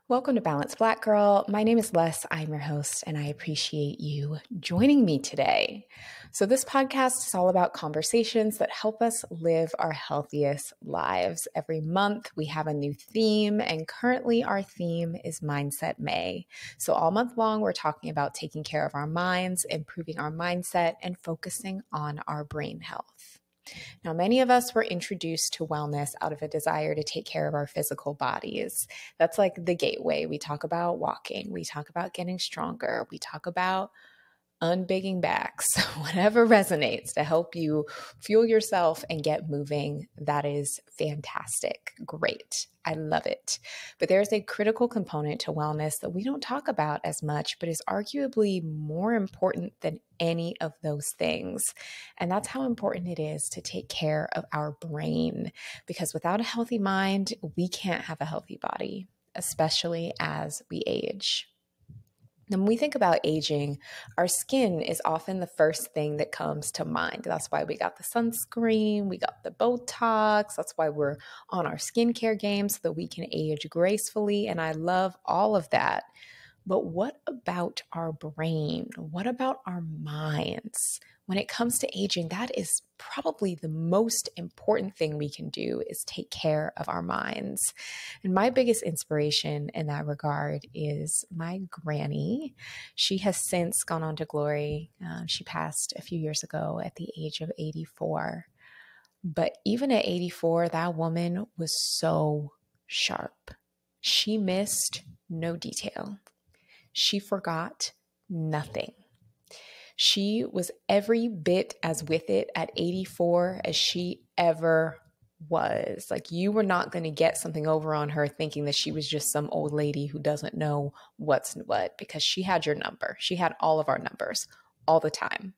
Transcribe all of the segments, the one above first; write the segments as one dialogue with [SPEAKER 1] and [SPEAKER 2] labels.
[SPEAKER 1] Welcome to Balance Black Girl. My name is Les. I'm your host, and I appreciate you joining me today. So, this podcast is all about conversations that help us live our healthiest lives. Every month, we have a new theme, and currently, our theme is Mindset May. So, all month long, we're talking about taking care of our minds, improving our mindset, and focusing on our brain health. Now, many of us were introduced to wellness out of a desire to take care of our physical bodies. That's like the gateway. We talk about walking, we talk about getting stronger, we talk about unbigging backs, whatever resonates to help you fuel yourself and get moving. That is fantastic. Great. I love it. But there's a critical component to wellness that we don't talk about as much, but is arguably more important than any of those things. And that's how important it is to take care of our brain, because without a healthy mind, we can't have a healthy body, especially as we age. And when we think about aging, our skin is often the first thing that comes to mind. That's why we got the sunscreen, we got the Botox. That's why we're on our skincare game so that we can age gracefully. And I love all of that. But what about our brain? What about our minds? When it comes to aging, that is probably the most important thing we can do is take care of our minds. And my biggest inspiration in that regard is my granny. She has since gone on to glory. She passed a few years ago at the age of 84. But even at 84, that woman was so sharp. She missed no detail. She forgot nothing. She was every bit as with it at 84 as she ever was. Like, you were not going to get something over on her thinking that she was just some old lady who doesn't know what's what, because she had your number. She had all of our numbers all the time.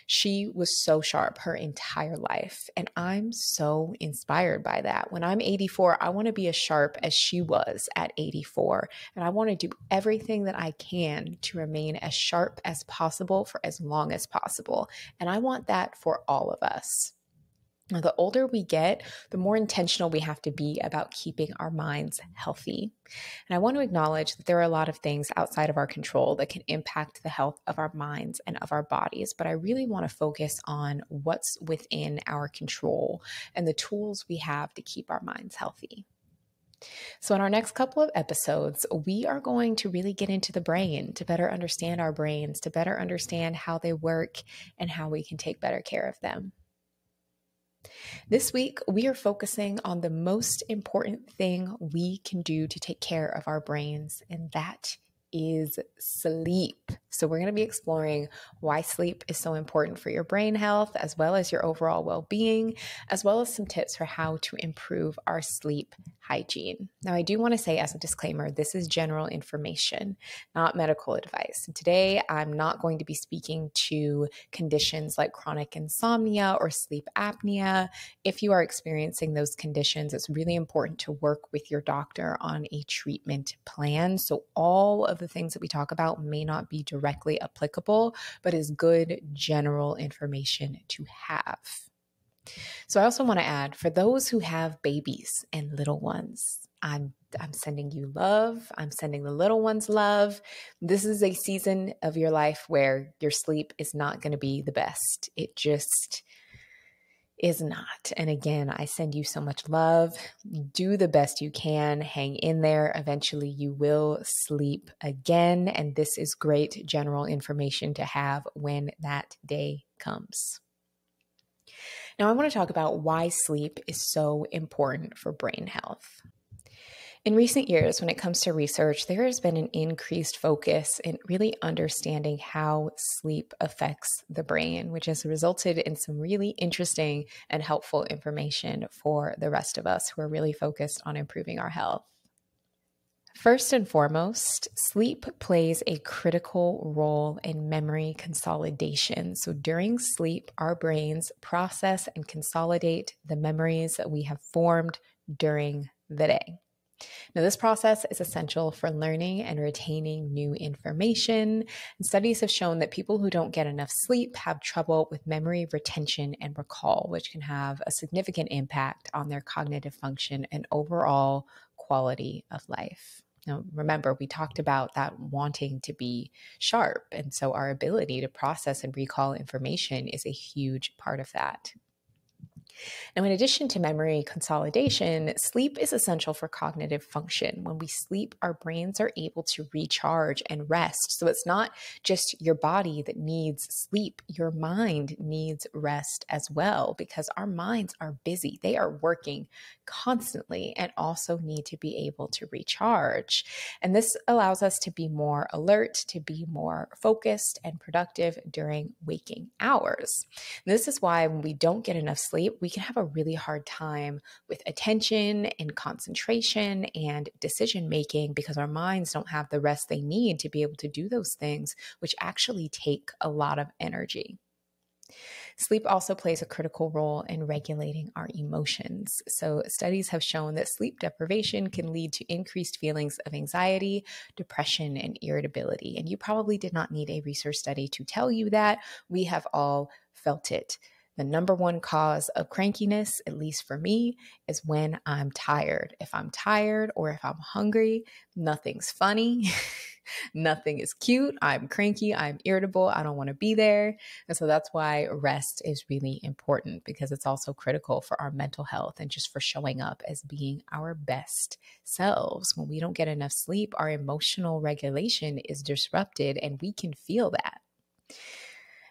[SPEAKER 1] She was so sharp her entire life. And I'm so inspired by that. When I'm 84, I want to be as sharp as she was at 84. And I want to do everything that I can to remain as sharp as possible for as long as possible. And I want that for all of us. Now, the older we get, the more intentional we have to be about keeping our minds healthy. And I want to acknowledge that there are a lot of things outside of our control that can impact the health of our minds and of our bodies. But I really want to focus on what's within our control and the tools we have to keep our minds healthy. So in our next couple of episodes, we are going to really get into the brain to better understand our brains, to better understand how they work and how we can take better care of them. This week, we are focusing on the most important thing we can do to take care of our brains, and that is sleep. So we're going to be exploring why sleep is so important for your brain health, as well as your overall well-being, as well as some tips for how to improve our sleep hygiene. Now, I do want to say as a disclaimer, this is general information, not medical advice. And today, I'm not going to be speaking to conditions like chronic insomnia or sleep apnea. If you are experiencing those conditions, it's really important to work with your doctor on a treatment plan. So all of the things that we talk about may not be directly applicable, but is good general information to have. So I also want to add, for those who have babies and little ones, I'm sending you love. I'm sending the little ones love. This is a season of your life where your sleep is not going to be the best. It just is not. And again, I send you so much love. Do the best you can. Hang in there. Eventually you will sleep again. And this is great general information to have when that day comes. Now, I want to talk about why sleep is so important for brain health. In recent years, when it comes to research, there has been an increased focus in really understanding how sleep affects the brain, which has resulted in some really interesting and helpful information for the rest of us who are really focused on improving our health. First and foremost, sleep plays a critical role in memory consolidation. So during sleep, our brains process and consolidate the memories that we have formed during the day. Now, this process is essential for learning and retaining new information. And studies have shown that people who don't get enough sleep have trouble with memory retention and recall, which can have a significant impact on their cognitive function and overall quality of life. Now, remember, we talked about that wanting to be sharp. And so our ability to process and recall information is a huge part of that. Now, in addition to memory consolidation, sleep is essential for cognitive function. When we sleep, our brains are able to recharge and rest. So it's not just your body that needs sleep, your mind needs rest as well, because our minds are busy. They are working constantly and also need to be able to recharge. And this allows us to be more alert, to be more focused and productive during waking hours. And this is why when we don't get enough sleep, we can have a really hard time with attention and concentration and decision making, because our minds don't have the rest they need to be able to do those things, which actually take a lot of energy. Sleep also plays a critical role in regulating our emotions. So, studies have shown that sleep deprivation can lead to increased feelings of anxiety, depression, and irritability. And you probably did not need a research study to tell you that. We have all felt it. The number one cause of crankiness, at least for me, is when I'm tired. If I'm tired or if I'm hungry, nothing's funny. Nothing is cute. I'm cranky. I'm irritable. I don't want to be there. And so that's why rest is really important, because it's also critical for our mental health and just for showing up as being our best selves. When we don't get enough sleep, our emotional regulation is disrupted, and we can feel that.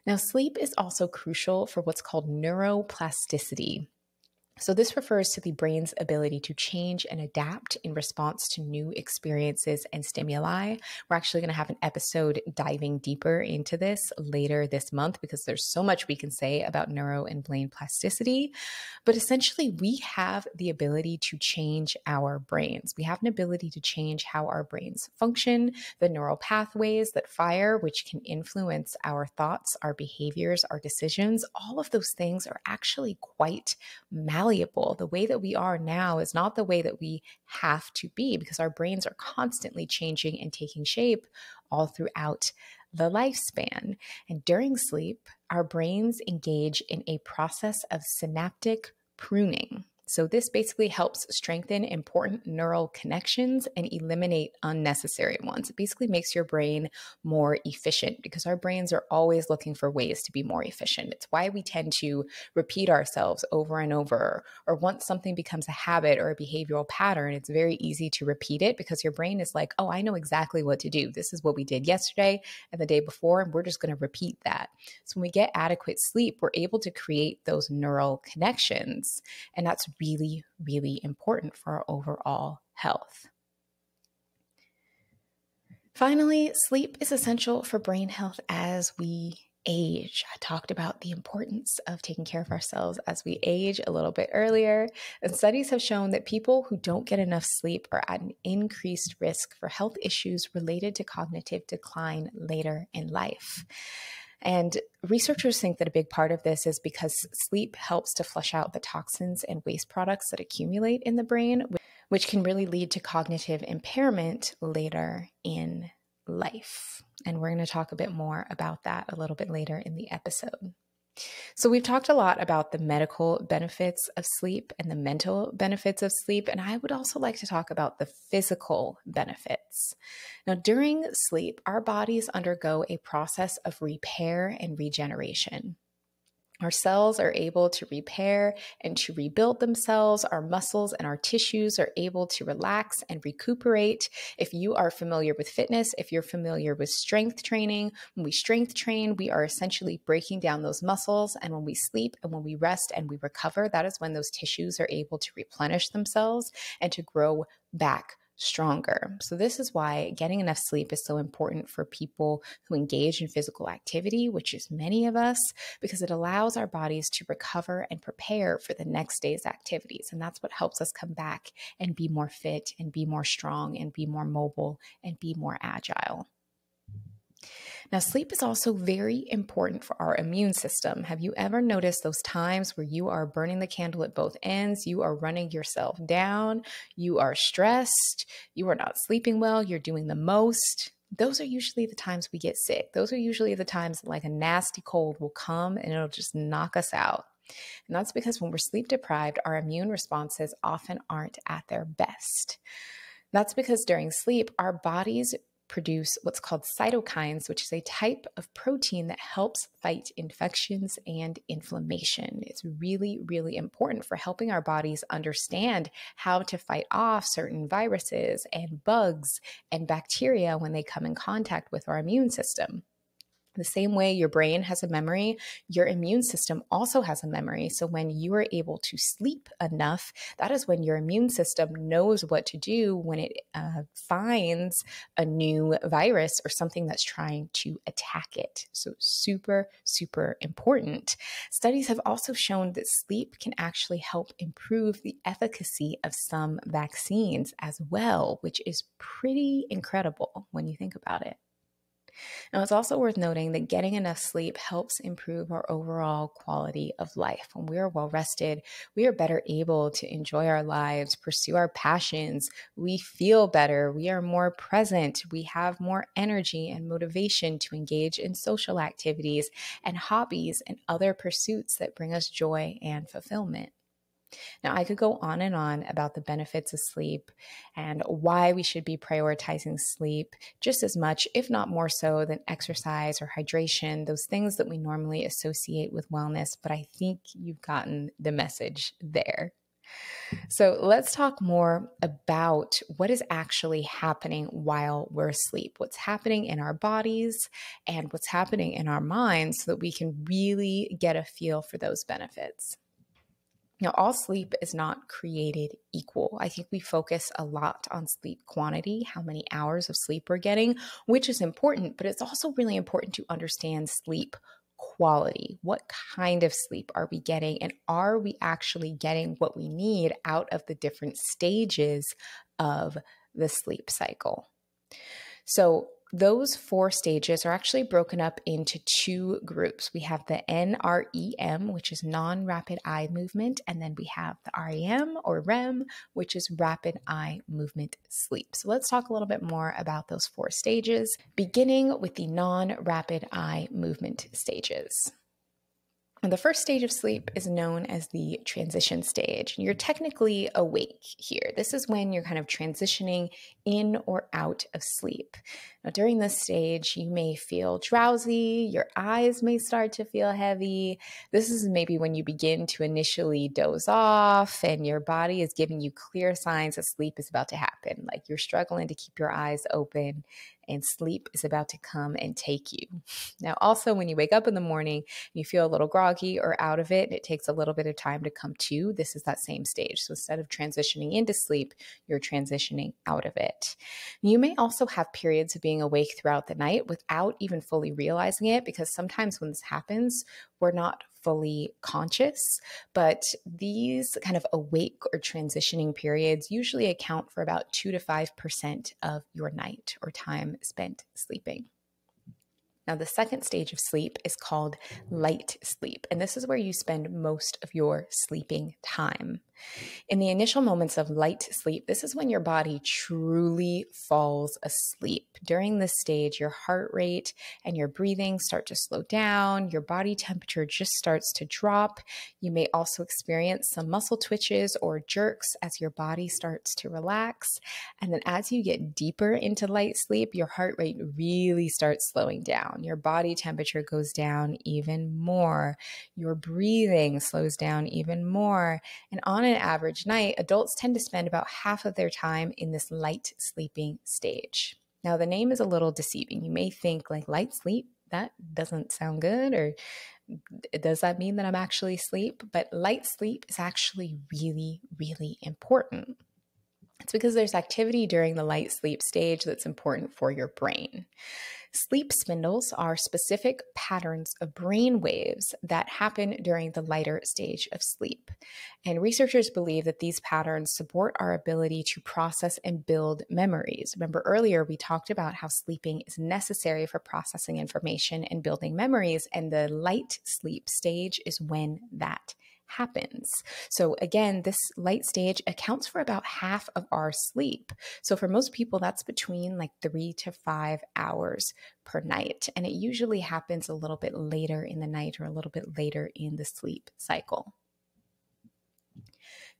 [SPEAKER 1] Now, sleep is also crucial for what's called neuroplasticity. So this refers to the brain's ability to change and adapt in response to new experiences and stimuli. We're actually going to have an episode diving deeper into this later this month, because there's so much we can say about neuro and brain plasticity. But essentially, we have the ability to change our brains. We have an ability to change how our brains function, the neural pathways that fire, which can influence our thoughts, our behaviors, our decisions. All of those things are actually quite malleable. The way that we are now is not the way that we have to be, because our brains are constantly changing and taking shape all throughout the lifespan. And during sleep, our brains engage in a process of synaptic pruning. So this basically helps strengthen important neural connections and eliminate unnecessary ones. It basically makes your brain more efficient, because our brains are always looking for ways to be more efficient. It's why we tend to repeat ourselves over and over, or once something becomes a habit or a behavioral pattern, it's very easy to repeat it, because your brain is like, oh, I know exactly what to do. This is what we did yesterday and the day before, and we're just going to repeat that. So when we get adequate sleep, we're able to create those neural connections, and that's really, really important for our overall health. Finally, sleep is essential for brain health as we age. I talked about the importance of taking care of ourselves as we age a little bit earlier. And studies have shown that people who don't get enough sleep are at an increased risk for health issues related to cognitive decline later in life. And researchers think that a big part of this is because sleep helps to flush out the toxins and waste products that accumulate in the brain, which can really lead to cognitive impairment later in life. And we're going to talk a bit more about that a little bit later in the episode. So we've talked a lot about the medical benefits of sleep and the mental benefits of sleep, and I would also like to talk about the physical benefits. Now, during sleep, our bodies undergo a process of repair and regeneration. Our cells are able to repair and to rebuild themselves. Our muscles and our tissues are able to relax and recuperate. If you are familiar with fitness, if you're familiar with strength training, when we strength train, we are essentially breaking down those muscles. And when we sleep and when we rest and we recover, that is when those tissues are able to replenish themselves and to grow back stronger. So this is why getting enough sleep is so important for people who engage in physical activity, which is many of us, because it allows our bodies to recover and prepare for the next day's activities. And that's what helps us come back and be more fit and be more strong and be more mobile and be more agile. Now, sleep is also very important for our immune system. Have you ever noticed those times where you are burning the candle at both ends? You are running yourself down. You are stressed. You are not sleeping well. You're doing the most. Those are usually the times we get sick. Those are usually the times like a nasty cold will come and it'll just knock us out. And that's because when we're sleep deprived, our immune responses often aren't at their best. That's because during sleep, our bodies produce what's called cytokines, which is a type of protein that helps fight infections and inflammation. It's really, really important for helping our bodies understand how to fight off certain viruses and bugs and bacteria when they come in contact with our immune system. The same way your brain has a memory, your immune system also has a memory. So when you are able to sleep enough, that is when your immune system knows what to do when it finds a new virus or something that's trying to attack it. So super, super important. Studies have also shown that sleep can actually help improve the efficacy of some vaccines as well, which is pretty incredible when you think about it. Now, it's also worth noting that getting enough sleep helps improve our overall quality of life. When we are well rested, we are better able to enjoy our lives, pursue our passions. We feel better. We are more present. We have more energy and motivation to engage in social activities and hobbies and other pursuits that bring us joy and fulfillment. Now, I could go on and on about the benefits of sleep and why we should be prioritizing sleep just as much, if not more so, than exercise or hydration, those things that we normally associate with wellness. But I think you've gotten the message there. So let's talk more about what is actually happening while we're asleep, what's happening in our bodies and what's happening in our minds so that we can really get a feel for those benefits. Now, all sleep is not created equal. I think we focus a lot on sleep quantity, how many hours of sleep we're getting, which is important, but it's also really important to understand sleep quality. What kind of sleep are we getting? And are we actually getting what we need out of the different stages of the sleep cycle? So those 4 stages are actually broken up into 2 groups. We have the NREM, which is non-rapid eye movement, and then we have the REM or REM, which is rapid eye movement sleep. So let's talk a little bit more about those 4 stages, beginning with the non-rapid eye movement stages. And the first stage of sleep is known as the transition stage. You're technically awake here. This is when you're kind of transitioning in or out of sleep. Now, during this stage, you may feel drowsy, your eyes may start to feel heavy. This is maybe when you begin to initially doze off and your body is giving you clear signs that sleep is about to happen, like you're struggling to keep your eyes open and sleep is about to come and take you. Now, also, when you wake up in the morning, you feel a little groggy or out of it, and it takes a little bit of time to come to. This is that same stage. So instead of transitioning into sleep, you're transitioning out of it. You may also have periods of being awake throughout the night without even fully realizing it, because sometimes when this happens, we're not fully conscious, but these kind of awake or transitioning periods usually account for about 2 to 5% of your night or time spent sleeping. Now, the second stage of sleep is called light sleep, and this is where you spend most of your sleeping time. In the initial moments of light sleep, this is when your body truly falls asleep. During this stage, your heart rate and your breathing start to slow down. Your body temperature just starts to drop. You may also experience some muscle twitches or jerks as your body starts to relax. And then as you get deeper into light sleep, your heart rate really starts slowing down. Your body temperature goes down even more. Your breathing slows down even more. And on an average night, adults tend to spend about half of their time in this light sleeping stage. Now, the name is a little deceiving. You may think like light sleep, that doesn't sound good, or does that mean that I'm actually asleep? But light sleep is actually really, really important. It's because there's activity during the light sleep stage that's important for your brain. Sleep spindles are specific patterns of brain waves that happen during the lighter stage of sleep. And researchers believe that these patterns support our ability to process and build memories. Remember earlier, we talked about how sleeping is necessary for processing information and building memories, and the light sleep stage is when that happens. So again, this light stage accounts for about half of our sleep. So for most people, that's between like 3 to 5 hours per night. And it usually happens a little bit later in the night or a little bit later in the sleep cycle.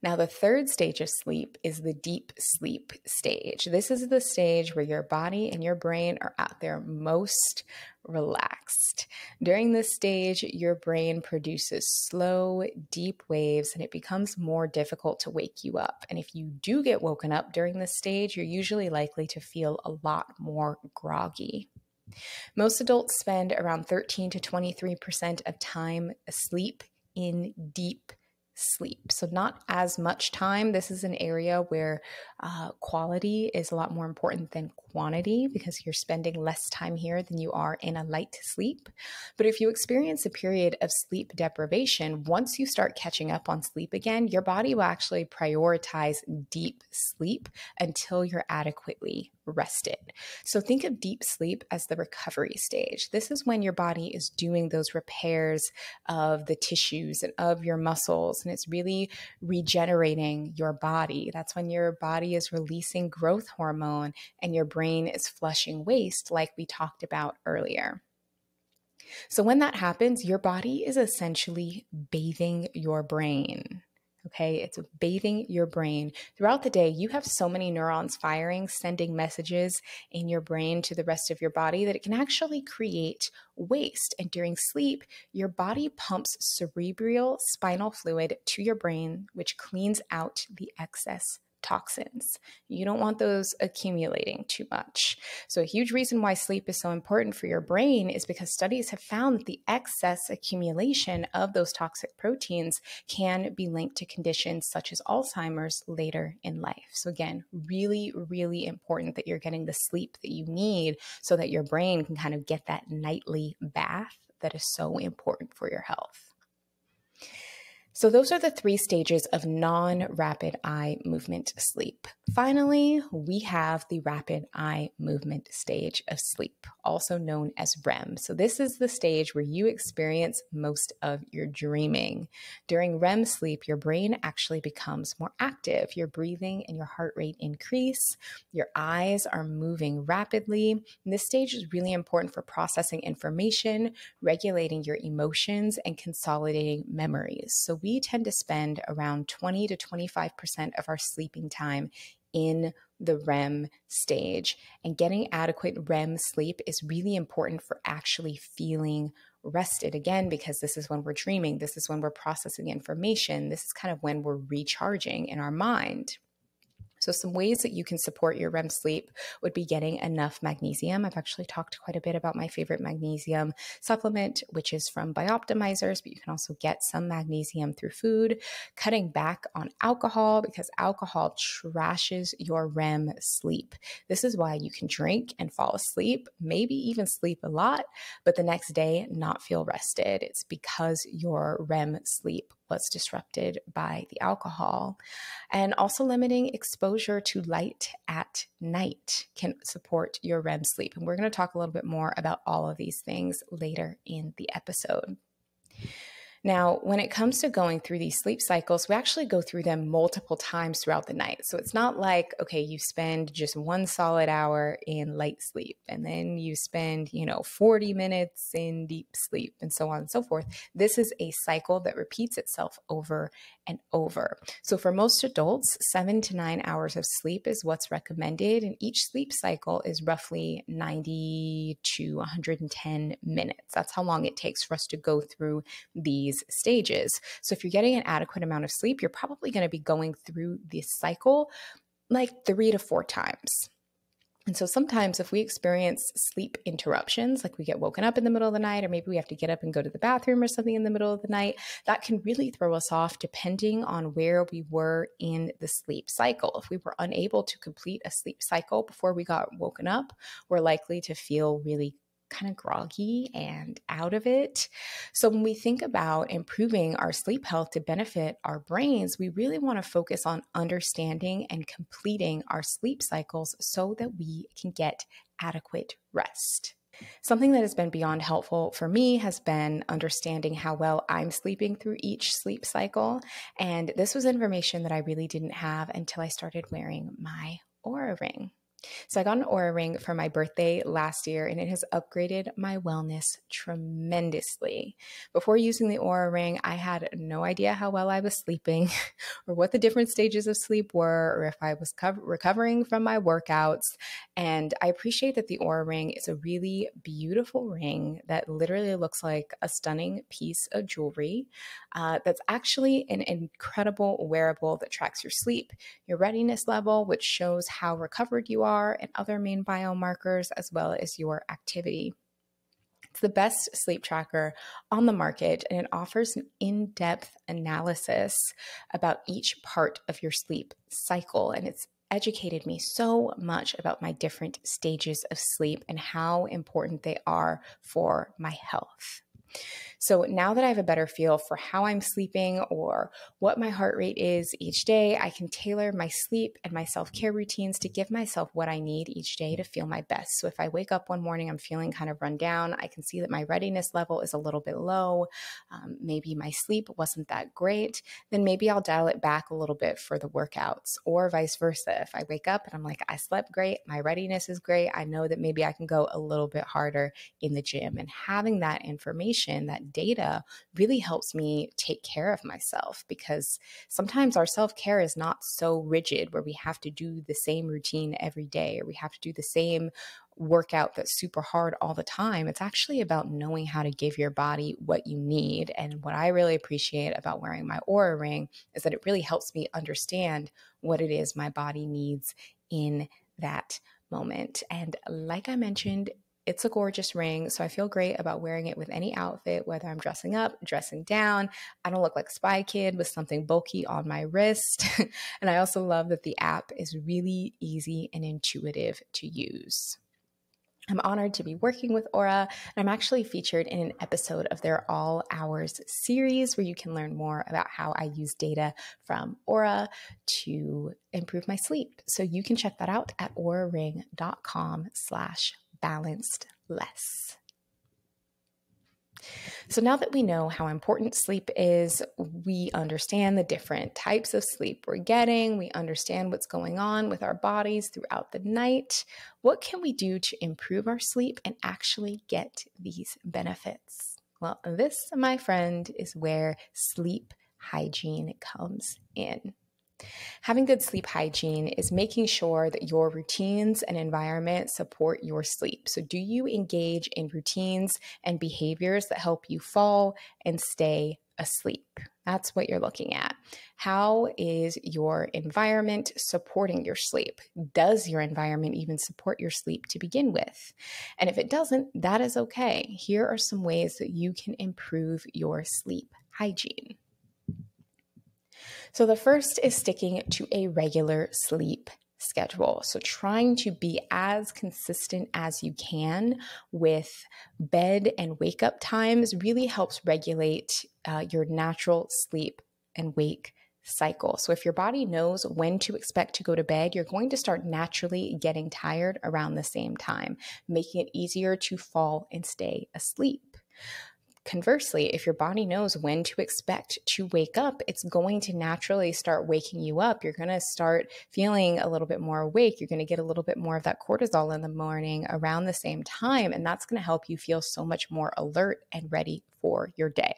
[SPEAKER 1] Now, the third stage of sleep is the deep sleep stage. This is the stage where your body and your brain are at their most relaxed. During this stage, your brain produces slow, deep waves, and it becomes more difficult to wake you up. And if you do get woken up during this stage, you're usually likely to feel a lot more groggy. Most adults spend around 13 to 23% of time asleep in deep sleep. So not as much time. This is an area where quality is a lot more important than quantity because you're spending less time here than you are in a light sleep. But if you experience a period of sleep deprivation, once you start catching up on sleep again, your body will actually prioritize deep sleep until you're adequately rested. So think of deep sleep as the recovery stage. This is when your body is doing those repairs of the tissues and of your muscles, and it's really regenerating your body. That's when your body is releasing growth hormone and your brain is flushing waste, like we talked about earlier. So when that happens, your body is essentially bathing your brain. Okay, it's bathing your brain. Throughout the day, you have so many neurons firing, sending messages in your brain to the rest of your body that it can actually create waste. And during sleep, your body pumps cerebral spinal fluid to your brain, which cleans out the excess toxins. You don't want those accumulating too much. So a huge reason why sleep is so important for your brain is because studies have found that the excess accumulation of those toxic proteins can be linked to conditions such as Alzheimer's later in life. So again, really, really important that you're getting the sleep that you need so that your brain can kind of get that nightly bath that is so important for your health. So those are the 3 stages of non-rapid eye movement sleep. Finally, we have the rapid eye movement stage of sleep, also known as REM. So this is the stage where you experience most of your dreaming. During REM sleep, your brain actually becomes more active. Your breathing and your heart rate increase. Your eyes are moving rapidly. And this stage is really important for processing information, regulating your emotions, and consolidating memories. So we tend to spend around 20 to 25% of our sleeping time in the REM stage. And getting adequate REM sleep is really important for actually feeling rested again, because this is when we're dreaming. This is when we're processing information. This is kind of when we're recharging in our mind. So some ways that you can support your REM sleep would be getting enough magnesium. I've actually talked quite a bit about my favorite magnesium supplement, which is from Bioptimizers, but you can also get some magnesium through food. Cutting back on alcohol, because alcohol trashes your REM sleep. This is why you can drink and fall asleep, maybe even sleep a lot, but the next day not feel rested. It's because your REM sleep was disrupted by the alcohol. And also limiting exposure to light at night can support your REM sleep. And we're going to talk a little bit more about all of these things later in the episode. Now, when it comes to going through these sleep cycles, we actually go through them multiple times throughout the night. So it's not like, okay, you spend just 1 solid hour in light sleep and then you spend, 40 minutes in deep sleep and so on and so forth. This is a cycle that repeats itself over and over. So for most adults, 7 to 9 hours of sleep is what's recommended. And each sleep cycle is roughly 90 to 110 minutes. That's how long it takes for us to go through these stages. So if you're getting an adequate amount of sleep, you're probably going to be going through this cycle like 3 to 4 times. And so sometimes if we experience sleep interruptions, like we get woken up in the middle of the night, or maybe we have to get up and go to the bathroom or something in the middle of the night, that can really throw us off depending on where we were in the sleep cycle. If we were unable to complete a sleep cycle before we got woken up, we're likely to feel really kind of groggy and out of it. So when we think about improving our sleep health to benefit our brains, we really want to focus on understanding and completing our sleep cycles so that we can get adequate rest. Something that has been beyond helpful for me has been understanding how well I'm sleeping through each sleep cycle. And this was information that I really didn't have until I started wearing my Oura ring. So I got an Aura ring for my birthday last year, and it has upgraded my wellness tremendously. Before using the Aura ring, I had no idea how well I was sleeping or what the different stages of sleep were, or if I was recovering from my workouts. And I appreciate that the Aura ring is a really beautiful ring that literally looks like a stunning piece of jewelry. That's actually an incredible wearable that tracks your sleep, your readiness level, which shows how recovered you are, and other main biomarkers, as well as your activity. It's the best sleep tracker on the market, and it offers an in-depth analysis about each part of your sleep cycle. And it's educated me so much about my different stages of sleep and how important they are for my health. So now that I have a better feel for how I'm sleeping or what my heart rate is each day, I can tailor my sleep and my self-care routines to give myself what I need each day to feel my best. So if I wake up one morning, I'm feeling kind of run down, I can see that my readiness level is a little bit low. Maybe my sleep wasn't that great. Then maybe I'll dial it back a little bit for the workouts, or vice versa. If I wake up and I'm like, I slept great, my readiness is great, I know that maybe I can go a little bit harder in the gym. And having that information, that data, really helps me take care of myself, because sometimes our self-care is not so rigid where we have to do the same routine every day, or we have to do the same workout that's super hard all the time. It's actually about knowing how to give your body what you need. And what I really appreciate about wearing my Aura ring is that it really helps me understand what it is my body needs in that moment. And like I mentioned, it's a gorgeous ring, so I feel great about wearing it with any outfit, whether I'm dressing up, dressing down. I don't look like Spy Kid with something bulky on my wrist. And I also love that the app is really easy and intuitive to use. I'm honored to be working with Aura, and I'm actually featured in an episode of their All Hours series where you can learn more about how I use data from Aura to improve my sleep. So you can check that out at auraring.com/balancedless. So now that we know how important sleep is, we understand the different types of sleep we're getting, we understand what's going on with our bodies throughout the night. What can we do to improve our sleep and actually get these benefits? Well, this, my friend, is where sleep hygiene comes in. Having good sleep hygiene is making sure that your routines and environment support your sleep. So do you engage in routines and behaviors that help you fall and stay asleep? That's what you're looking at. How is your environment supporting your sleep? Does your environment even support your sleep to begin with? And if it doesn't, that is okay. Here are some ways that you can improve your sleep hygiene. So the first is sticking to a regular sleep schedule. So trying to be as consistent as you can with bed and wake up times really helps regulate your natural sleep and wake cycle. So if your body knows when to expect to go to bed, you're going to start naturally getting tired around the same time, making it easier to fall and stay asleep. Conversely, if your body knows when to expect to wake up, it's going to naturally start waking you up. You're going to start feeling a little bit more awake. You're going to get a little bit more of that cortisol in the morning around the same time, and that's going to help you feel so much more alert and ready for your day.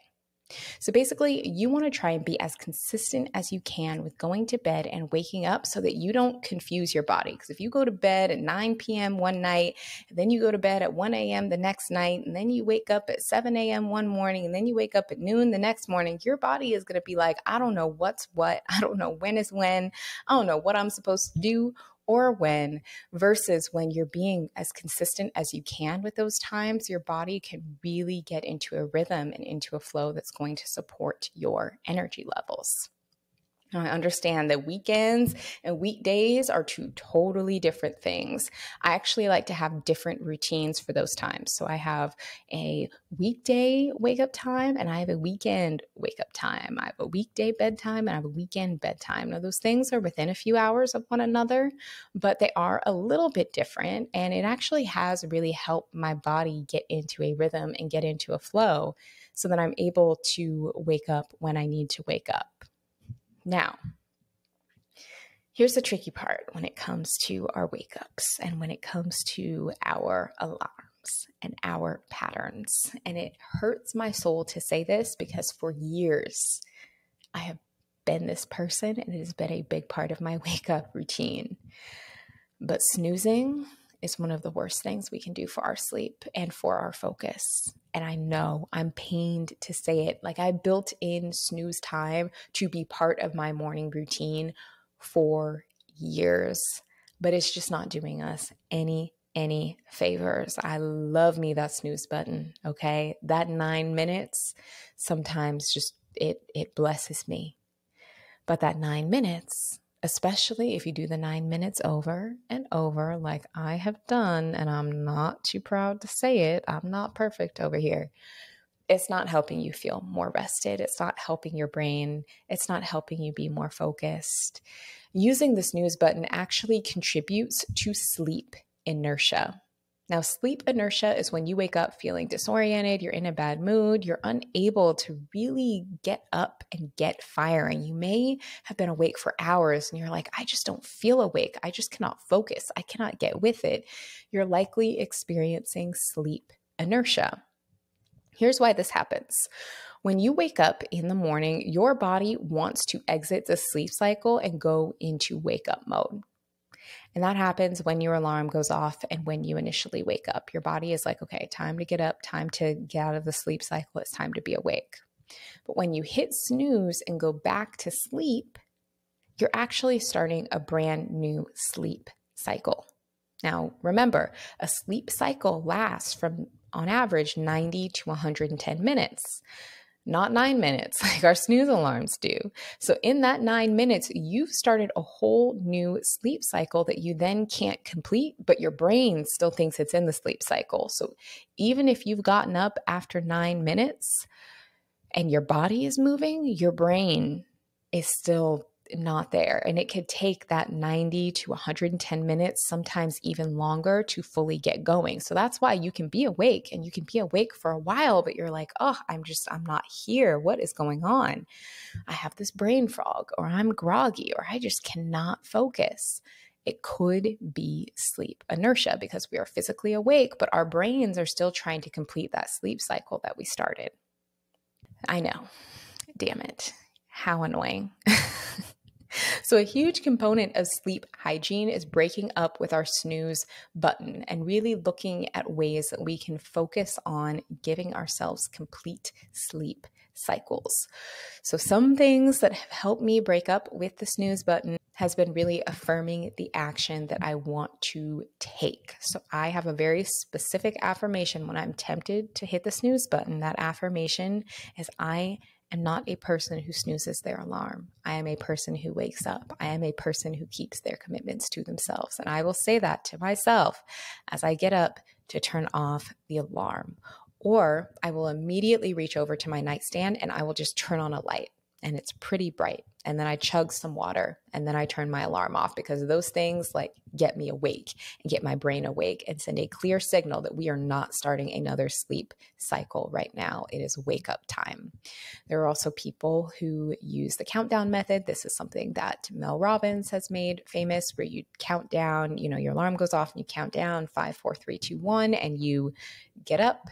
[SPEAKER 1] So basically, you want to try and be as consistent as you can with going to bed and waking up so that you don't confuse your body. Because if you go to bed at 9 p.m. one night, and then you go to bed at 1 a.m. the next night, and then you wake up at 7 a.m. one morning, and then you wake up at noon the next morning, your body is going to be like, I don't know what's what. I don't know when is when. I don't know what I'm supposed to do or when, versus when you're being as consistent as you can with those times, your body can really get into a rhythm and into a flow that's going to support your energy levels. Now, I understand that weekends and weekdays are two totally different things. I actually like to have different routines for those times. So I have a weekday wake up time and I have a weekend wake up time. I have a weekday bedtime and I have a weekend bedtime. Now, those things are within a few hours of one another, but they are a little bit different. And it actually has really helped my body get into a rhythm and get into a flow so that I'm able to wake up when I need to wake up. Now, Here's the tricky part when it comes to our wake ups and when it comes to our alarms and our patterns. And it hurts my soul to say this because for years I have been this person and it has been a big part of my wake up routine. But snoozing is one of the worst things we can do for our sleep and for our focus. And I know I'm pained to say it. Like, I built in snooze time to be part of my morning routine for years, but it's just not doing us any favors. I love me that snooze button. Okay. That 9 minutes sometimes just it blesses me. But that 9 minutes, especially if you do the 9 minutes over and over, like I have done, and I'm not too proud to say it, I'm not perfect over here. It's not helping you feel more rested. It's not helping your brain. It's not helping you be more focused. Using the snooze button actually contributes to sleep inertia. Now, sleep inertia is when you wake up feeling disoriented, you're in a bad mood, you're unable to really get up and get firing. You may have been awake for hours and you're like, I just don't feel awake. I just cannot focus. I cannot get with it. You're likely experiencing sleep inertia. Here's why this happens. When you wake up in the morning, your body wants to exit the sleep cycle and go into wake up mode. And that happens when your alarm goes off and when you initially wake up. Your body is like, okay, time to get up, time to get out of the sleep cycle. It's time to be awake. But when you hit snooze and go back to sleep, you're actually starting a brand new sleep cycle. Now, remember, a sleep cycle lasts from, on average, 90 to 110 minutes. Not 9 minutes like our snooze alarms do. So in that 9 minutes, you've started a whole new sleep cycle that you then can't complete, but your brain still thinks it's in the sleep cycle. So even if you've gotten up after 9 minutes and your body is moving, your brain is still not there. And it could take that 90 to 110 minutes, sometimes even longer, to fully get going. So that's why you can be awake and you can be awake for a while, but you're like, oh, I'm not here. What is going on? I have this brain fog, or I'm groggy, or I just cannot focus. It could be sleep inertia because we are physically awake, but our brains are still trying to complete that sleep cycle that we started. I know. Damn it. How annoying. So a huge component of sleep hygiene is breaking up with our snooze button and really looking at ways that we can focus on giving ourselves complete sleep cycles. So some things that have helped me break up with the snooze button has been really affirming the action that I want to take. So I have a very specific affirmation when I'm tempted to hit the snooze button. That affirmation is, I am not a person who snoozes their alarm. I am a person who wakes up. I am a person who keeps their commitments to themselves. And I will say that to myself as I get up to turn off the alarm. Or I will immediately reach over to my nightstand and I will just turn on a light. And it's pretty bright. And then I chug some water and then I turn my alarm off, because those things like get me awake and get my brain awake and send a clear signal that we are not starting another sleep cycle right now. It is wake up time. There are also people who use the countdown method. This is something that Mel Robbins has made famous, where you count down, your alarm goes off and you count down 5, 4, 3, 2, 1, and you get up.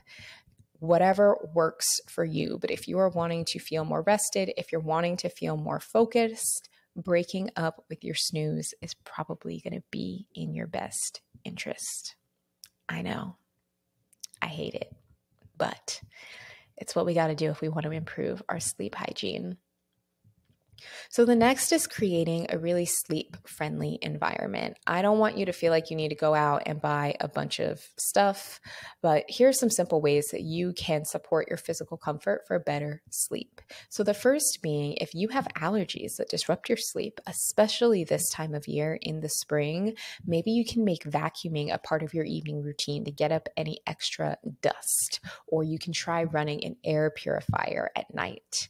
[SPEAKER 1] Whatever works for you. But if you are wanting to feel more rested, if you're wanting to feel more focused, breaking up with your snooze is probably going to be in your best interest. I know. I hate it, but it's what we got to do if we want to improve our sleep hygiene. So the next is creating a really sleep-friendly environment. I don't want you to feel like you need to go out and buy a bunch of stuff, but here's some simple ways that you can support your physical comfort for better sleep. So the first being, if you have allergies that disrupt your sleep, especially this time of year in the spring, maybe you can make vacuuming a part of your evening routine to get up any extra dust, or you can try running an air purifier at night.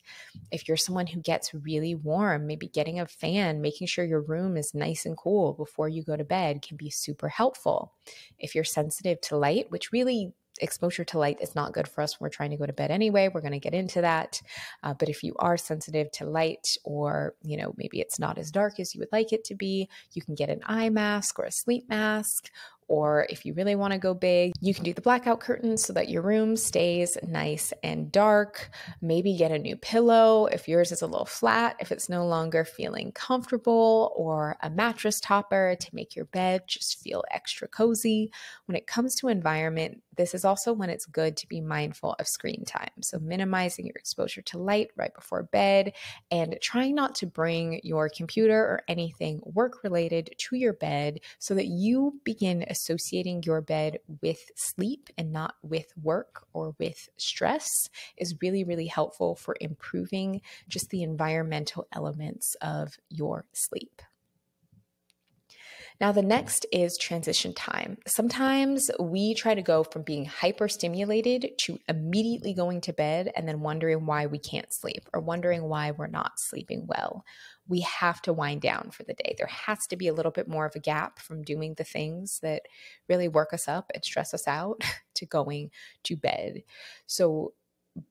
[SPEAKER 1] If you're someone who gets really warm, maybe getting a fan, making sure your room is nice and cool before you go to bed can be super helpful. If you're sensitive to light, which really exposure to light is not good for us when we're trying to go to bed anyway. We're going to get into that. But if you are sensitive to light, or, maybe it's not as dark as you would like it to be, you can get an eye mask or a sleep mask. Or if you really want to go big, you can do the blackout curtains so that your room stays nice and dark. Maybe get a new pillow if yours is a little flat, if it's no longer feeling comfortable, or a mattress topper to make your bed just feel extra cozy. When it comes to environment, this is also when it's good to be mindful of screen time. So minimizing your exposure to light right before bed, and trying not to bring your computer or anything work related to your bed, so that you begin associating your bed with sleep and not with work or with stress, is really, really helpful for improving just the environmental elements of your sleep. Now, the next is transition time. Sometimes we try to go from being hyper-stimulated to immediately going to bed and then wondering why we can't sleep, or wondering why we're not sleeping well. We have to wind down for the day. There has to be a little bit more of a gap from doing the things that really work us up and stress us out to going to bed. So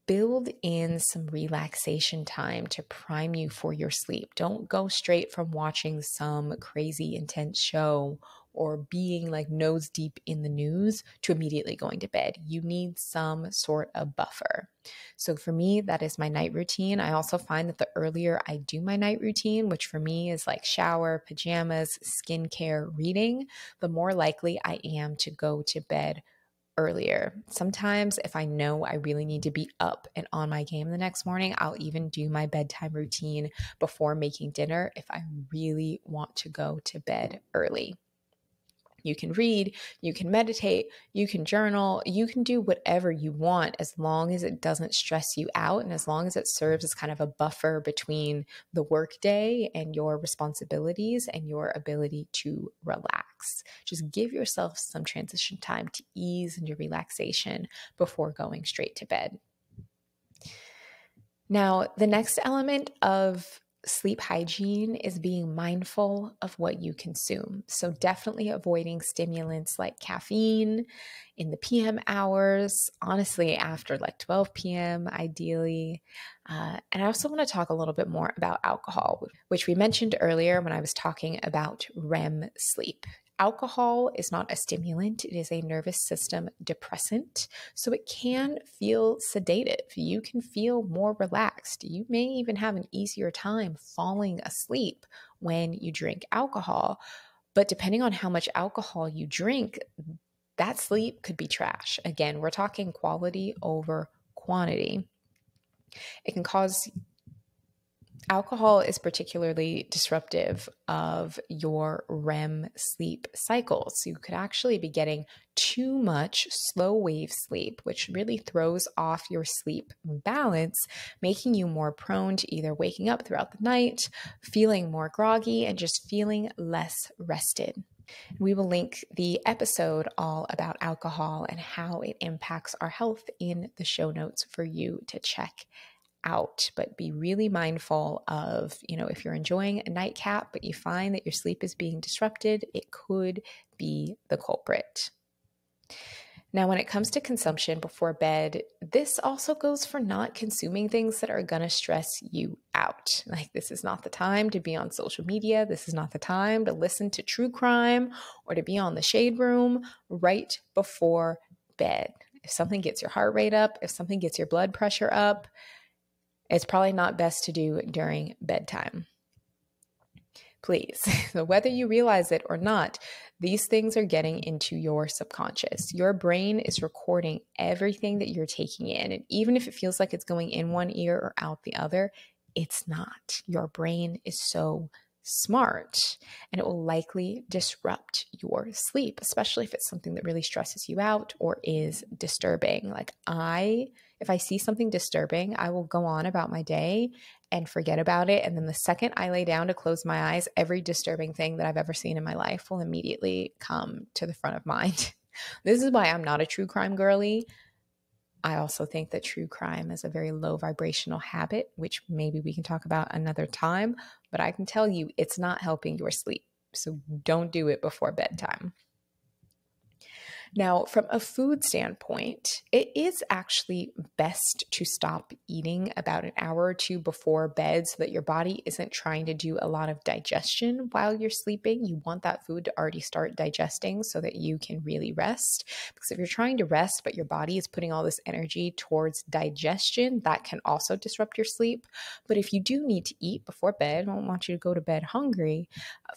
[SPEAKER 1] build in some relaxation time to prime you for your sleep. Don't go straight from watching some crazy intense show or being like nose deep in the news to immediately going to bed. You need some sort of buffer. So for me, that is my night routine. I also find that the earlier I do my night routine, which for me is like shower, pajamas, skincare, reading, the more likely I am to go to bed earlier. Sometimes if I know I really need to be up and on my game the next morning, I'll even do my bedtime routine before making dinner if I really want to go to bed early. You can read, you can meditate, you can journal, you can do whatever you want as long as it doesn't stress you out, and as long as it serves as kind of a buffer between the workday and your responsibilities and your ability to relax. Just give yourself some transition time to ease into relaxation before going straight to bed. Now, the next element of sleep hygiene is being mindful of what you consume. So definitely avoiding stimulants like caffeine in the PM hours, honestly, after like 12 p.m. ideally. And I also want to talk a little bit more about alcohol, which we mentioned earlier when I was talking about REM sleep. Alcohol is not a stimulant. It is a nervous system depressant. So it can feel sedative. You can feel more relaxed. You may even have an easier time falling asleep when you drink alcohol. But depending on how much alcohol you drink, that sleep could be trash. Again, we're talking quality over quantity. It can cause Alcohol is particularly disruptive of your REM sleep cycles. So you could actually be getting too much slow wave sleep, which really throws off your sleep balance, making you more prone to either waking up throughout the night, feeling more groggy, and just feeling less rested. We will link the episode all about alcohol and how it impacts our health in the show notes for you to check out. But be really mindful of, if you're enjoying a nightcap, but you find that your sleep is being disrupted, it could be the culprit. Now, when it comes to consumption before bed, this also goes for not consuming things that are going to stress you out. Like, this is not the time to be on social media. This is not the time to listen to true crime or to be on the shade room right before bed. If something gets your heart rate up, if something gets your blood pressure up, it's probably not best to do during bedtime. Please, whether you realize it or not, these things are getting into your subconscious. Your brain is recording everything that you're taking in. And even if it feels like it's going in one ear or out the other, it's not. Your brain is so smart, and it will likely disrupt your sleep, especially if it's something that really stresses you out or is disturbing. Like if I see something disturbing, I will go on about my day and forget about it. And then the second I lay down to close my eyes, every disturbing thing that I've ever seen in my life will immediately come to the front of mind. This is why I'm not a true crime girly. I also think that true crime is a very low vibrational habit, which maybe we can talk about another time, but I can tell you it's not helping your sleep. So don't do it before bedtime. Now, from a food standpoint, it is actually best to stop eating about an hour or two before bed so that your body isn't trying to do a lot of digestion while you're sleeping. You want that food to already start digesting so that you can really rest. Because if you're trying to rest, but your body is putting all this energy towards digestion, that can also disrupt your sleep. But if you do need to eat before bed, I don't want you to go to bed hungry,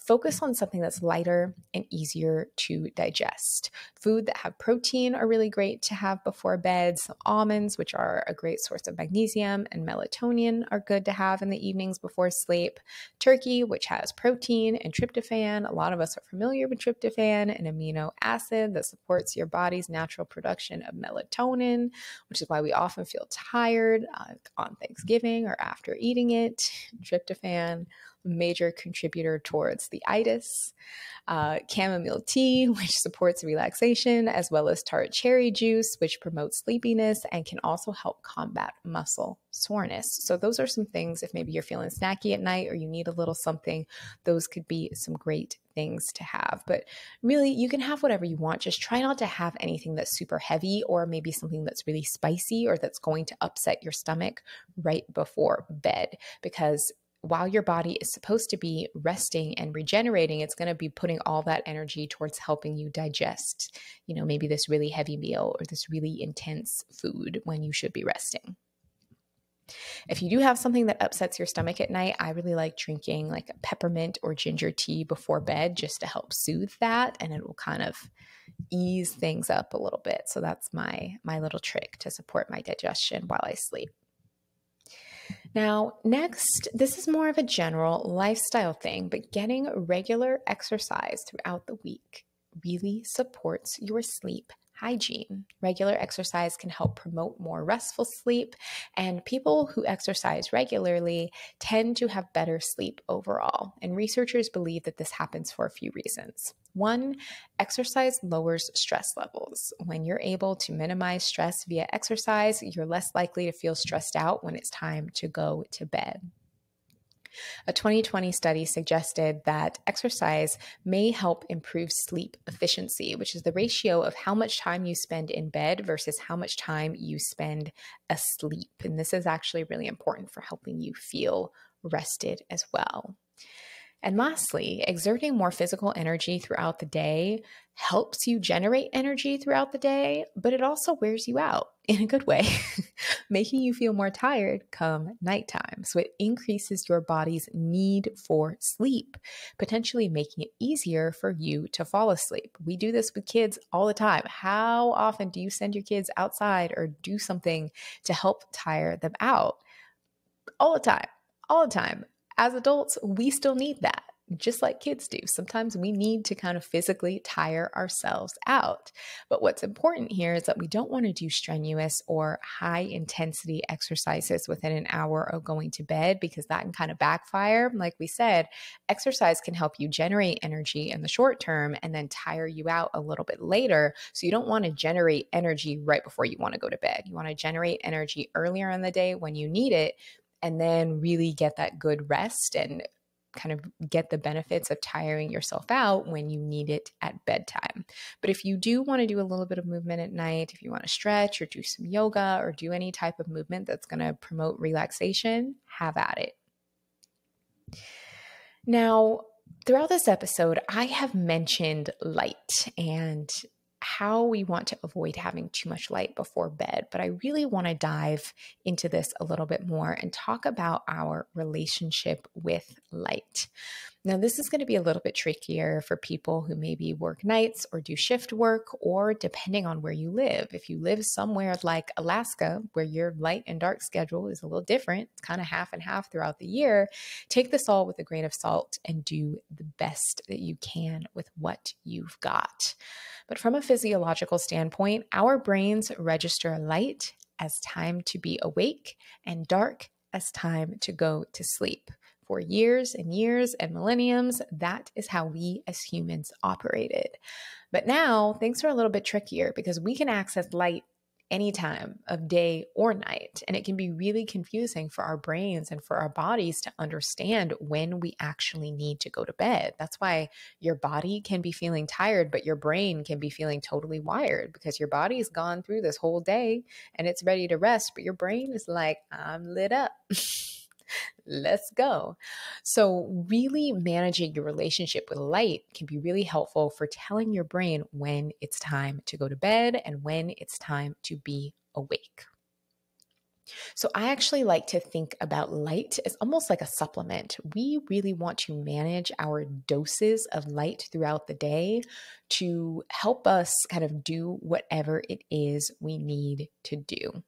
[SPEAKER 1] focus on something that's lighter and easier to digest. Food that have protein are really great to have before bed. So almonds, which are a great source of magnesium, and melatonin are good to have in the evenings before sleep. Turkey, which has protein and tryptophan. A lot of us are familiar with tryptophan, an amino acid that supports your body's natural production of melatonin, which is why we often feel tired on Thanksgiving or after eating it. Tryptophan, major contributor towards the itis. Chamomile tea, which supports relaxation, as well as tart cherry juice, which promotes sleepiness and can also help combat muscle soreness. So those are some things, if maybe you're feeling snacky at night or you need a little something, those could be some great things to have. But really, you can have whatever you want. Just try not to have anything that's super heavy or maybe something that's really spicy or that's going to upset your stomach right before bed, because while your body is supposed to be resting and regenerating, it's going to be putting all that energy towards helping you digest, maybe this really heavy meal or this really intense food when you should be resting. If you do have something that upsets your stomach at night, I really like drinking like a peppermint or ginger tea before bed just to help soothe that, and it will kind of ease things up a little bit. So that's my little trick to support my digestion while I sleep. Now, next, this is more of a general lifestyle thing, but getting regular exercise throughout the week really supports your sleep hygiene. Regular exercise can help promote more restful sleep, and people who exercise regularly tend to have better sleep overall. And researchers believe that this happens for a few reasons. One, exercise lowers stress levels. When you're able to minimize stress via exercise, you're less likely to feel stressed out when it's time to go to bed. A 2020 study suggested that exercise may help improve sleep efficiency, which is the ratio of how much time you spend in bed versus how much time you spend asleep. And this is actually really important for helping you feel rested as well. And lastly, exerting more physical energy throughout the day helps you generate energy throughout the day, but it also wears you out in a good way, making you feel more tired come nighttime. So it increases your body's need for sleep, potentially making it easier for you to fall asleep. We do this with kids all the time. How often do you send your kids outside or do something to help tire them out? All the time, all the time. As adults, we still need that, just like kids do. Sometimes we need to kind of physically tire ourselves out. But what's important here is that we don't want to do strenuous or high intensity exercises within an hour of going to bed, because that can kind of backfire. Like we said, exercise can help you generate energy in the short term and then tire you out a little bit later. So you don't want to generate energy right before you want to go to bed. You want to generate energy earlier in the day when you need it, and then really get that good rest and kind of get the benefits of tiring yourself out when you need it at bedtime. But if you do want to do a little bit of movement at night, if you want to stretch or do some yoga or do any type of movement that's going to promote relaxation, have at it. Now, throughout this episode, I have mentioned light and how we want to avoid having too much light before bed, but I really want to dive into this a little bit more and talk about our relationship with light. Now, this is going to be a little bit trickier for people who maybe work nights or do shift work, or depending on where you live. If you live somewhere like Alaska, where your light and dark schedule is a little different, it's kind of half and half throughout the year, take this all with a grain of salt and do the best that you can with what you've got. But from a physiological standpoint, our brains register light as time to be awake and dark as time to go to sleep. For years and years and millenniums, that is how we as humans operated. But now things are a little bit trickier because we can access light any time of day or night. And it can be really confusing for our brains and for our bodies to understand when we actually need to go to bed. That's why your body can be feeling tired, but your brain can be feeling totally wired, because your body's gone through this whole day and it's ready to rest, but your brain is like, I'm lit up. Let's go. So, really managing your relationship with light can be really helpful for telling your brain when it's time to go to bed and when it's time to be awake. So, I actually like to think about light as almost like a supplement. We really want to manage our doses of light throughout the day to help us kind of do whatever it is we need to do.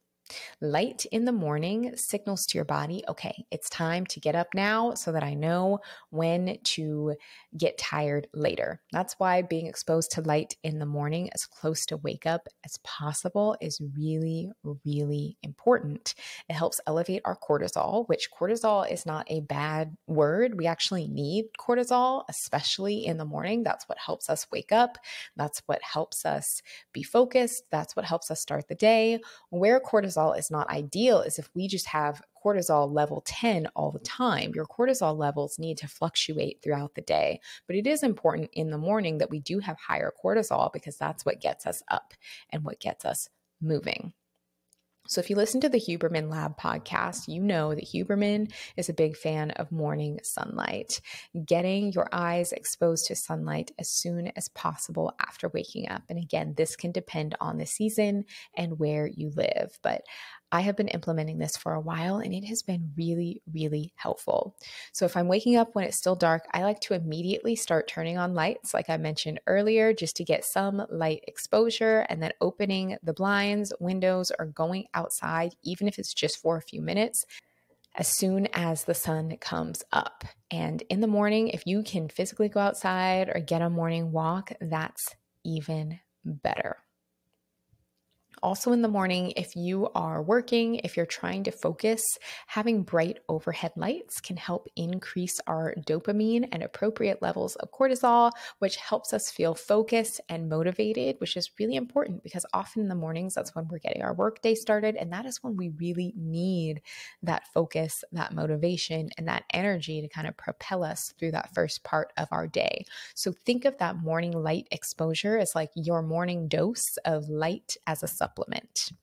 [SPEAKER 1] Light in the morning signals to your body, okay, it's time to get up now so that I know when to get tired later. That's why being exposed to light in the morning as close to wake up as possible is really, really important. It helps elevate our cortisol, which cortisol is not a bad word. We actually need cortisol, especially in the morning. That's what helps us wake up. That's what helps us be focused. That's what helps us start the day. Where cortisol is not ideal is if we just have cortisol level 10 all the time. Your cortisol levels need to fluctuate throughout the day, but it is important in the morning that we do have higher cortisol, because that's what gets us up and what gets us moving. So if you listen to the Huberman Lab podcast, you know that Huberman is a big fan of morning sunlight, getting your eyes exposed to sunlight as soon as possible after waking up. And again, this can depend on the season and where you live, but I have been implementing this for a while and it has been really, really helpful. So if I'm waking up when it's still dark, I like to immediately start turning on lights, like I mentioned earlier, just to get some light exposure, and then opening the blinds, windows, or going outside, even if it's just for a few minutes, as soon as the sun comes up. And in the morning, if you can physically go outside or get a morning walk, that's even better. Also in the morning, if you are working, if you're trying to focus, having bright overhead lights can help increase our dopamine and appropriate levels of cortisol, which helps us feel focused and motivated, which is really important because often in the mornings, that's when we're getting our workday started. And that is when we really need that focus, that motivation, and that energy to kind of propel us through that first part of our day. So think of that morning light exposure as like your morning dose of light as a supplement.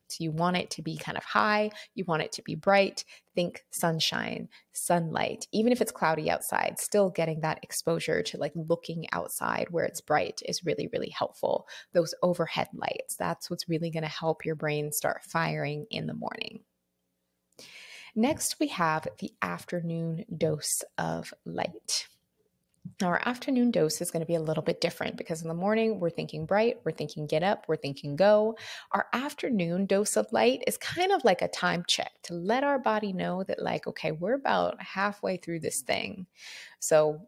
[SPEAKER 1] So you want it to be kind of high, you want it to be bright. Think sunshine, sunlight, even if it's cloudy outside, still getting that exposure to like looking outside where it's bright is really, really helpful. Those overhead lights, that's what's really going to help your brain start firing in the morning. Next, we have the afternoon dose of light. Now, our afternoon dose is going to be a little bit different because in the morning, we're thinking bright, we're thinking get up, we're thinking go. Our afternoon dose of light is kind of like a time check to let our body know that like, okay, we're about halfway through this thing. So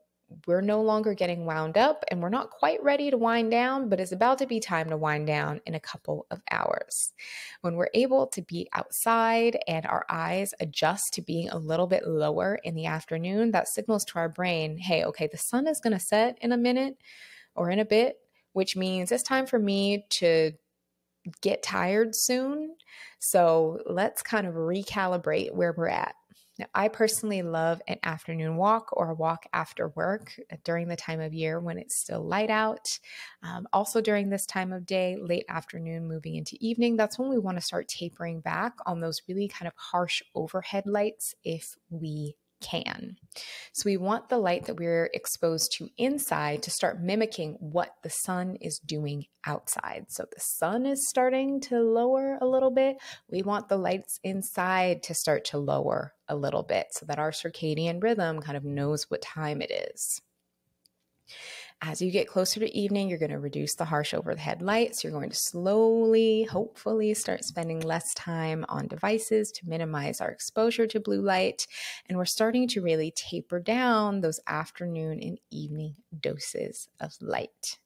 [SPEAKER 1] we're no longer getting wound up and we're not quite ready to wind down, but it's about to be time to wind down in a couple of hours. When we're able to be outside and our eyes adjust to being a little bit lower in the afternoon, that signals to our brain, hey, okay, the sun is going to set in a minute or in a bit, which means it's time for me to get tired soon. So let's kind of recalibrate where we're at. Now, I personally love an afternoon walk or a walk after work during the time of year when it's still light out. Also during this time of day, late afternoon, moving into evening, that's when we want to start tapering back on those really kind of harsh overhead lights if we can. So we want the light that we're exposed to inside to start mimicking what the sun is doing outside. So the sun is starting to lower a little bit. We want the lights inside to start to lower a little bit so that our circadian rhythm kind of knows what time it is. As you get closer to evening, you're going to reduce the harsh overhead lights. You're going to slowly, hopefully, start spending less time on devices to minimize our exposure to blue light. And we're starting to really taper down those afternoon and evening doses of light.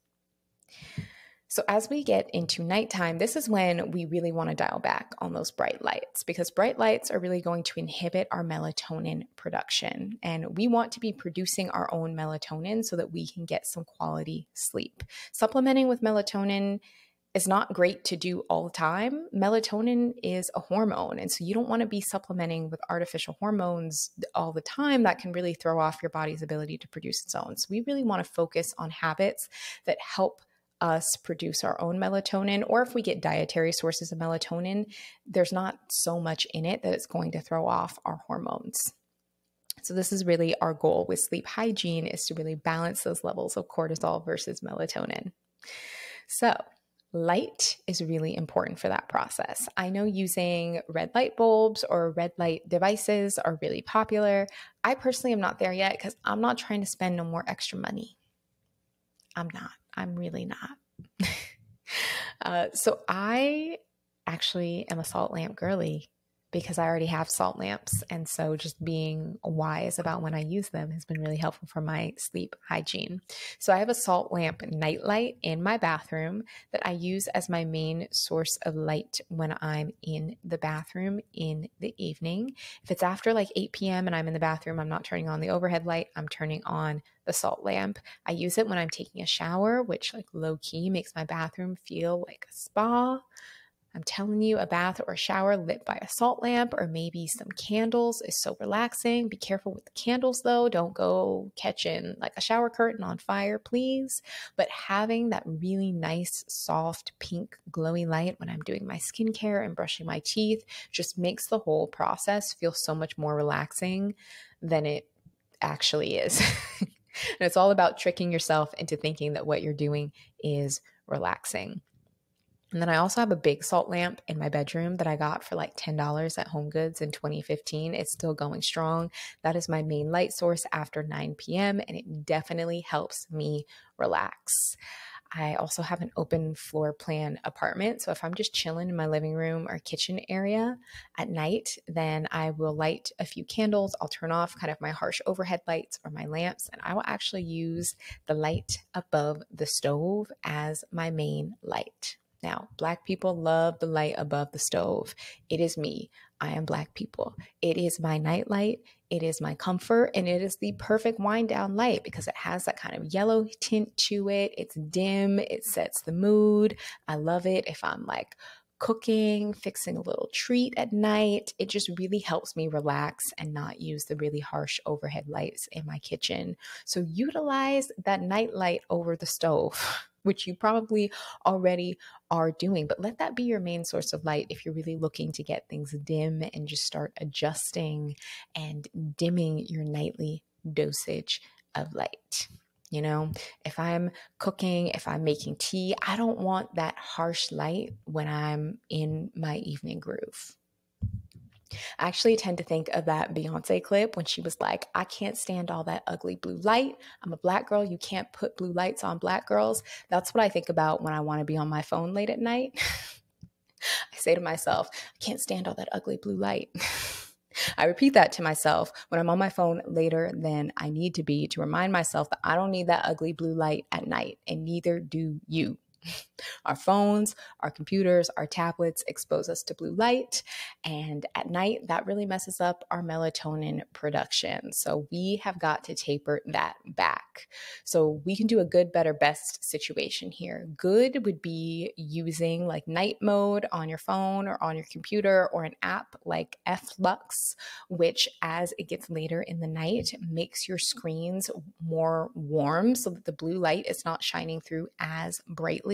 [SPEAKER 1] So as we get into nighttime, this is when we really want to dial back on those bright lights because bright lights are really going to inhibit our melatonin production. And we want to be producing our own melatonin so that we can get some quality sleep. Supplementing with melatonin is not great to do all the time. Melatonin is a hormone. And so you don't want to be supplementing with artificial hormones all the time. That can really throw off your body's ability to produce its own. So we really want to focus on habits that help us produce our own melatonin, or if we get dietary sources of melatonin, there's not so much in it that it's going to throw off our hormones. So this is really our goal with sleep hygiene, is to really balance those levels of cortisol versus melatonin. So light is really important for that process. I know using red light bulbs or red light devices are really popular. I personally am not there yet because I'm not trying to spend no more extra money. I'm really not. So I actually am a salt lamp girly because I already have salt lamps. And so just being wise about when I use them has been really helpful for my sleep hygiene. So I have a salt lamp nightlight in my bathroom that I use as my main source of light when I'm in the bathroom in the evening. If it's after like 8 p.m. and I'm in the bathroom, I'm not turning on the overhead light, I'm turning on the salt lamp. I use it when I'm taking a shower, which like low key makes my bathroom feel like a spa. I'm telling you, a bath or a shower lit by a salt lamp or maybe some candles is so relaxing. Be careful with the candles though. Don't go catching like a shower curtain on fire, please. But having that really nice, soft, pink, glowy light when I'm doing my skincare and brushing my teeth just makes the whole process feel so much more relaxing than it actually is. And it's all about tricking yourself into thinking that what you're doing is relaxing. And then I also have a big salt lamp in my bedroom that I got for like $10 at Home Goods in 2015. It's still going strong. That is my main light source after 9 p.m. and it definitely helps me relax. I also have an open floor plan apartment. So if I'm just chilling in my living room or kitchen area at night, then I will light a few candles. I'll turn off kind of my harsh overhead lights or my lamps, and I will actually use the light above the stove as my main light. Now, Black people love the light above the stove. It is me. I am Black people. It is my night light. It is my comfort, and it is the perfect wind down light because it has that kind of yellow tint to it. It's dim. It sets the mood. I love it if I'm like cooking, fixing a little treat at night. It just really helps me relax and not use the really harsh overhead lights in my kitchen. So utilize that night light over the stove, which you probably already are doing, but let that be your main source of light if you're really looking to get things dim and just start adjusting and dimming your nightly dosage of light. You know, if I'm cooking, if I'm making tea, I don't want that harsh light when I'm in my evening groove. I actually tend to think of that Beyonce clip when she was like, I can't stand all that ugly blue light. I'm a Black girl. You can't put blue lights on Black girls. That's what I think about when I want to be on my phone late at night. I say to myself, I can't stand all that ugly blue light. I repeat that to myself when I'm on my phone later than I need to be to remind myself that I don't need that ugly blue light at night, and neither do you. Our phones, our computers, our tablets expose us to blue light. And at night, that really messes up our melatonin production. So we have got to taper that back. So we can do a good, better, best situation here. Good would be using like night mode on your phone or on your computer, or an app like Flux, which as it gets later in the night makes your screens more warm so that the blue light is not shining through as brightly.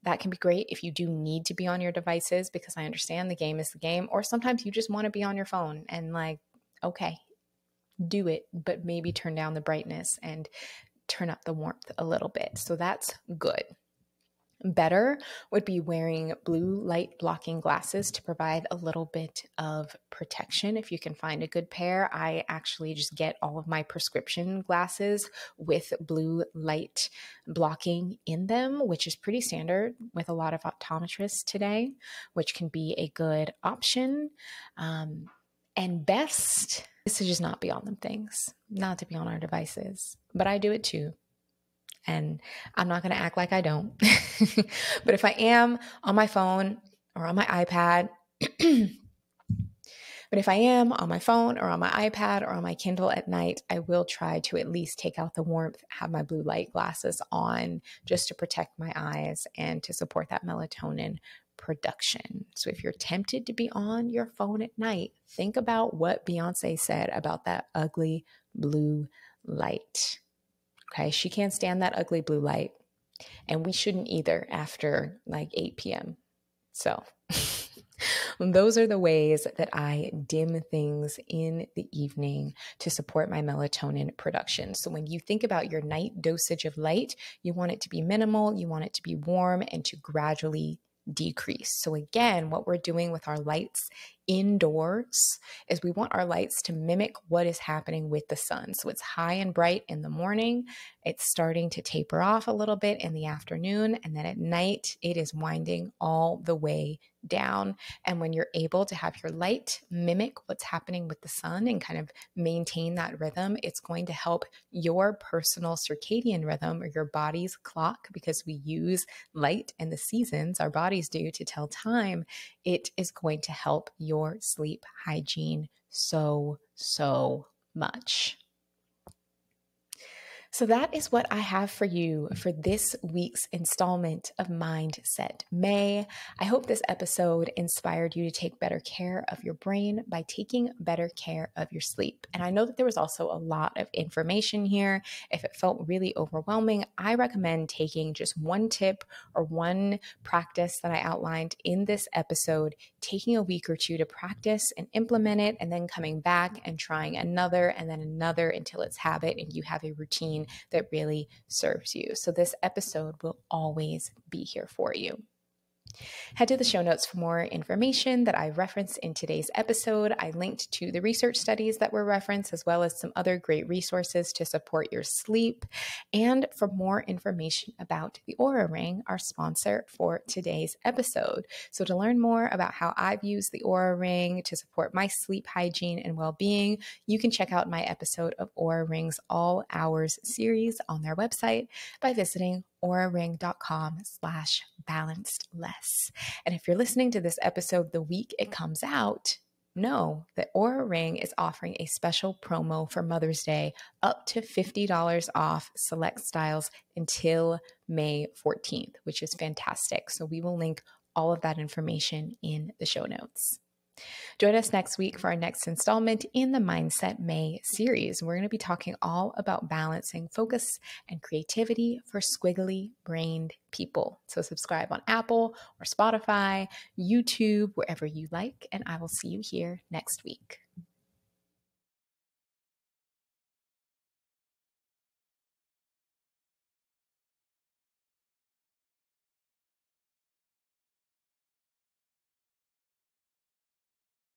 [SPEAKER 1] That can be great if you do need to be on your devices, because I understand the game is the game, or sometimes you just want to be on your phone and like, okay, do it, but maybe turn down the brightness and turn up the warmth a little bit. So that's good. Better would be wearing blue light blocking glasses to provide a little bit of protection if you can find a good pair. I actually just get all of my prescription glasses with blue light blocking in them, which is pretty standard with a lot of optometrists today, which can be a good option. And best is to just not be on them things, not to be on our devices. But I do it too. And I'm not going to act like I don't. But if I am on my phone or on my iPad, But if I am on my phone or on my iPad or on my Kindle at night, I will try to at least take out the warmth, have my blue light glasses on just to protect my eyes and to support that melatonin production. So if you're tempted to be on your phone at night, think about what Beyonce said about that ugly blue light. Okay, she can't stand that ugly blue light, and we shouldn't either after like 8 p.m. So those are the ways that I dim things in the evening to support my melatonin production. So when you think about your night dosage of light, you want it to be minimal, you want it to be warm, and to gradually decrease. So again, what we're doing with our lights indoors is we want our lights to mimic what is happening with the sun. So it's high and bright in the morning, it's starting to taper off a little bit in the afternoon, and then at night it is winding all the way down. And when you're able to have your light mimic what's happening with the sun and kind of maintain that rhythm, it's going to help your personal circadian rhythm or your body's clock, because we use light and the seasons, our bodies do, to tell time. It is going to help your sleep hygiene so much. So that is what I have for you for this week's installment of Mindset May. I hope this episode inspired you to take better care of your brain by taking better care of your sleep. And I know that there was also a lot of information here. If it felt really overwhelming, I recommend taking just one tip or one practice that I outlined in this episode, taking a week or two to practice and implement it, and then coming back and trying another and then another until it's habit and you have a routine that really serves you. So this episode will always be here for you. Head to the show notes for more information that I referenced in today's episode. I linked to the research studies that were referenced, as well as some other great resources to support your sleep, and for more information about the Oura Ring, our sponsor for today's episode. So to learn more about how I've used the Oura Ring to support my sleep hygiene and well-being, you can check out my episode of Oura Ring's All Hours series on their website by visiting auraring.com/balancedless. And if you're listening to this episode the week it comes out, know that Oura Ring is offering a special promo for Mother's Day, up to $50 off select styles until May 14th, which is fantastic. So we will link all of that information in the show notes. Join us next week for our next installment in the Mindset May series. We're going to be talking all about balancing focus and creativity for squiggly-brained people. So subscribe on Apple or Spotify, YouTube, wherever you like, and I will see you here next week.